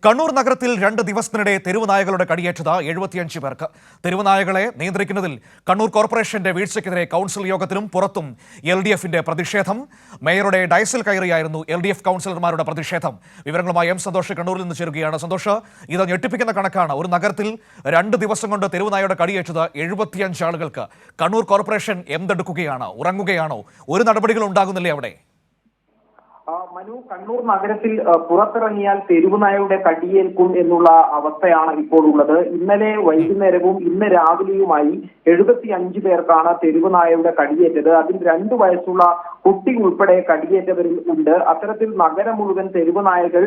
കണ്ണൂർ നഗരത്തിൽ 2 ദിവസത്തിനിടെ തെരുവുനായകളുടെ കടിയേറ്റത് 75 പേർക്ക്. തെരുവുനായകളെ നിയന്ത്രിക്കുന്നതിൽ കണ്ണൂർ കോർപ്പറേഷന്റെ വീഴ്ചയ്ക്കെതിരെ കൗൺസിൽ യോഗത്തിലും പുറത്തും LDFന്റെ പ്രതിഷേധം. മേയറുടെ ഡയസിൽ കയറിയായിരുന്നു LDF കൗൺസിലർമാരുടെ പ്രതിഷേധം. വിവരങ്ങളുമായി സന്തോഷ് കണ്ണൂരിൽ നിന്ന് ചേരുകയാണ്. സന്തോഷ്, ഇത് ഞെട്ടിപ്പിക്കുന്ന കണക്കാണ്. ഒരു നഗരത്തിൽ 2 ദിവസം കൊണ്ട് തെരുവുനായയുടെ കടിയേറ്റത് 75 ആളുകൾക്ക്. കണ്ണൂർ കോർപ്പറേഷൻ എന്തെടുക്കുകയാണ്? ഉറങ്ങുകയാണോ? ഒരു നടപടികളും ഉണ്ടാകുന്നില്ലേ അവിടെ? മനു, കണ്ണൂർ നഗരത്തിൽ പുറത്തിറങ്ങിയാൽ തെരുവുനായയുടെ കടിയേൽക്കും എന്നുള്ള അവസ്ഥയാണ് ഇപ്പോൾ ഉള്ളത്. ഇന്നലെ വൈകുന്നേരവും ഇന്ന് രാവിലെയുമായി 75 പേർക്കാണ് തെരുവുനായയുടെ കടിയേറ്റത്. അതിൽ 2 വയസ്സുള്ള കുട്ടി ഉൾപ്പെടെ കടിയേറ്റവരിൽ ഉണ്ട്. അത്തരത്തിൽ നഗരം മുഴുവൻ തെരുവുനായകൾ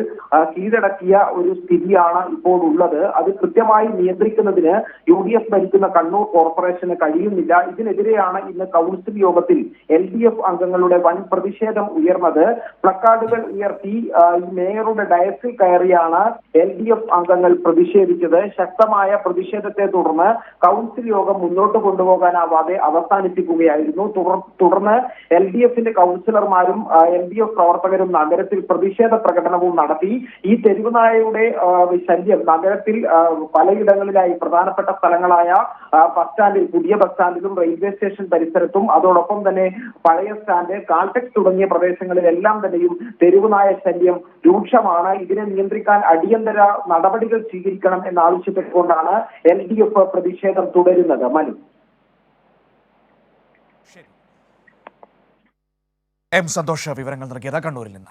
കീഴടക്കിയ ഒരു സ്ഥിതിയാണ് ഇപ്പോൾ ഉള്ളത്. അത് കൃത്യമായി നിയന്ത്രിക്കുന്നതിന് UDF ഭരിക്കുന്ന കണ്ണൂർ കോർപ്പറേഷന് കഴിയുന്നില്ല. ഇതിനെതിരെയാണ് ഇന്ന് കൗൺസിൽ യോഗത്തിൽ LDF അംഗങ്ങളുടെ വൻ പ്രതിഷേധം ഉയർന്നത്. പ്ലക്കാർഡുകൾ ഉയർത്തി ഈ മേയറുടെ ഡയസിൽ കയറിയാണ് LDF അംഗങ്ങൾ പ്രതിഷേധിച്ചത്. ശക്തമായ പ്രതിഷേധത്തെ തുടർന്ന് കൗൺസിൽ യോഗം മുന്നോട്ട് കൊണ്ടുപോകാനാവാതെ അവസാനിപ്പിക്കുകയായിരുന്നു. തുടർന്ന് LDFന്റെ കൗൺസിലർമാരും LDF പ്രവർത്തകരും നഗരത്തിൽ പ്രതിഷേധ പ്രകടനവും നടത്തി. ഈ തെരുവുനായയുടെ ശല്യം നഗരത്തിൽ പലയിടങ്ങളിലായി പ്രധാനപ്പെട്ട സ്ഥലങ്ങളായ ബസ് സ്റ്റാൻഡിൽ, പുതിയ ബസ് സ്റ്റാൻഡിലും റെയിൽവേ സ്റ്റേഷൻ പരിസരത്തും അതോടൊപ്പം തന്നെ പഴയ സ്റ്റാൻഡ്, കാൽടെക്സ് തുടങ്ങിയ പ്രദേശങ്ങളിലെല്ലാം തന്നെയും തെരുവുനായ ശല്യം രൂക്ഷമാണ്. ഇതിനെ നിയന്ത്രിക്കാൻ അടിയന്തര നടപടികൾ സ്വീകരിക്കണം എന്നാവശ്യപ്പെട്ടുകൊണ്ടാണ് LDF പ്രതിഷേധം തുടരുന്നത്. മനു, സന്തോഷ് വിവരങ്ങൾ നൽകിയത് കണ്ണൂരിൽ നിന്ന്.